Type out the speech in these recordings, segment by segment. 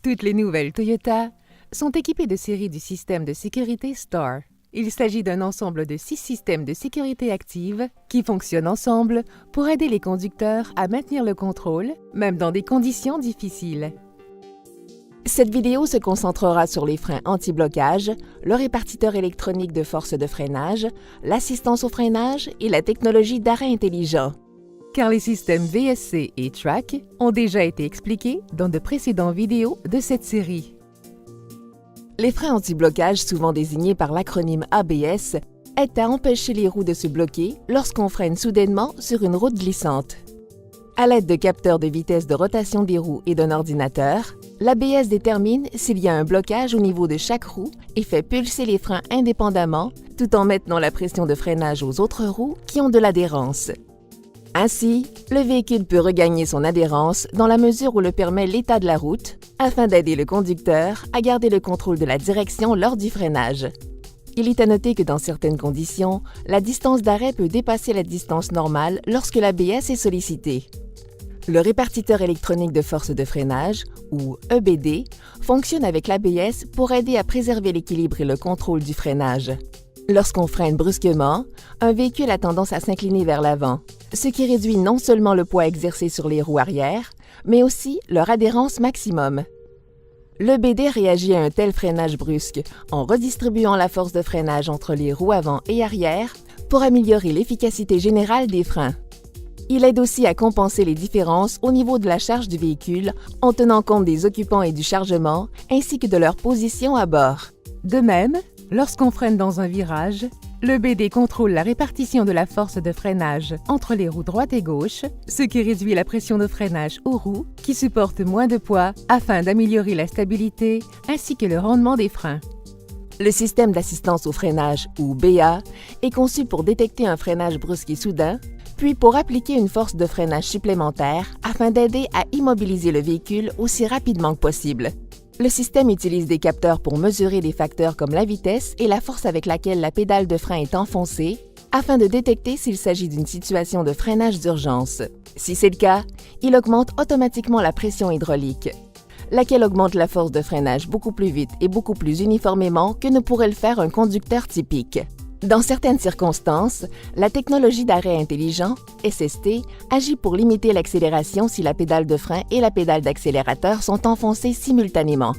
Toutes les nouvelles Toyota sont équipées de séries du système de sécurité STAR. Il s'agit d'un ensemble de 6 systèmes de sécurité actives qui fonctionnent ensemble pour aider les conducteurs à maintenir le contrôle, même dans des conditions difficiles. Cette vidéo se concentrera sur les freins anti-blocage, le répartiteur électronique de force de freinage, l'assistance au freinage et la technologie d'arrêt intelligent. Car les systèmes VSC et Track ont déjà été expliqués dans de précédentes vidéos de cette série. Les freins anti-blocage, souvent désignés par l'acronyme ABS, aident à empêcher les roues de se bloquer lorsqu'on freine soudainement sur une route glissante. À l'aide de capteurs de vitesse de rotation des roues et d'un ordinateur, l'ABS détermine s'il y a un blocage au niveau de chaque roue et fait pulser les freins indépendamment, tout en maintenant la pression de freinage aux autres roues qui ont de l'adhérence. Ainsi, le véhicule peut regagner son adhérence dans la mesure où le permet l'état de la route, afin d'aider le conducteur à garder le contrôle de la direction lors du freinage. Il est à noter que dans certaines conditions, la distance d'arrêt peut dépasser la distance normale lorsque l'ABS est sollicité. Le répartiteur électronique de force de freinage, ou EBD, fonctionne avec l'ABS pour aider à préserver l'équilibre et le contrôle du freinage. Lorsqu'on freine brusquement, un véhicule a tendance à s'incliner vers l'avant, ce qui réduit non seulement le poids exercé sur les roues arrière, mais aussi leur adhérence maximum. L'EBD réagit à un tel freinage brusque en redistribuant la force de freinage entre les roues avant et arrière pour améliorer l'efficacité générale des freins. Il aide aussi à compenser les différences au niveau de la charge du véhicule en tenant compte des occupants et du chargement, ainsi que de leur position à bord. De même, lorsqu'on freine dans un virage, l'EBD contrôle la répartition de la force de freinage entre les roues droite et gauche, ce qui réduit la pression de freinage aux roues qui supportent moins de poids afin d'améliorer la stabilité ainsi que le rendement des freins. Le système d'assistance au freinage, ou BA, est conçu pour détecter un freinage brusque et soudain, puis pour appliquer une force de freinage supplémentaire afin d'aider à immobiliser le véhicule aussi rapidement que possible. Le système utilise des capteurs pour mesurer des facteurs comme la vitesse et la force avec laquelle la pédale de frein est enfoncée, afin de détecter s'il s'agit d'une situation de freinage d'urgence. Si c'est le cas, il augmente automatiquement la pression hydraulique, laquelle augmente la force de freinage beaucoup plus vite et beaucoup plus uniformément que ne pourrait le faire un conducteur typique. Dans certaines circonstances, la technologie d'arrêt intelligent, SST, agit pour limiter l'accélération si la pédale de frein et la pédale d'accélérateur sont enfoncées simultanément.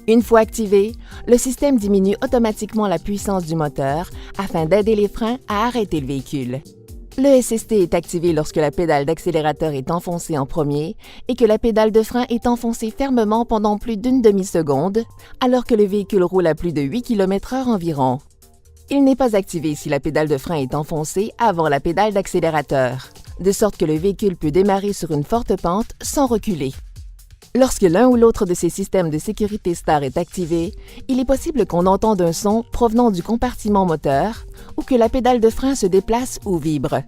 Une fois activé, le système diminue automatiquement la puissance du moteur afin d'aider les freins à arrêter le véhicule. Le SST est activé lorsque la pédale d'accélérateur est enfoncée en premier et que la pédale de frein est enfoncée fermement pendant plus d'une demi-seconde, alors que le véhicule roule à plus de 8 km/h environ. Il n'est pas activé si la pédale de frein est enfoncée avant la pédale d'accélérateur, de sorte que le véhicule peut démarrer sur une forte pente sans reculer. Lorsque l'un ou l'autre de ces systèmes de sécurité STAR est activé, il est possible qu'on entende un son provenant du compartiment moteur ou que la pédale de frein se déplace ou vibre.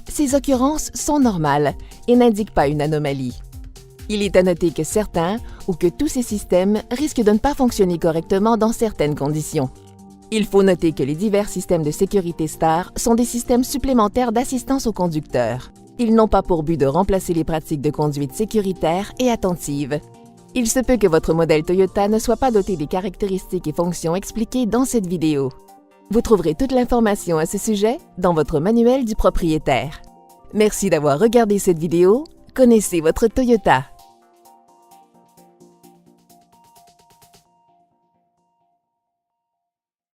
Ces occurrences sont normales et n'indiquent pas une anomalie. Il est à noter que certains ou que tous ces systèmes risquent de ne pas fonctionner correctement dans certaines conditions. Il faut noter que les divers systèmes de sécurité STAR sont des systèmes supplémentaires d'assistance au conducteur. Ils n'ont pas pour but de remplacer les pratiques de conduite sécuritaire et attentive. Il se peut que votre modèle Toyota ne soit pas doté des caractéristiques et fonctions expliquées dans cette vidéo. Vous trouverez toute l'information à ce sujet dans votre manuel du propriétaire. Merci d'avoir regardé cette vidéo. Connaissez votre Toyota.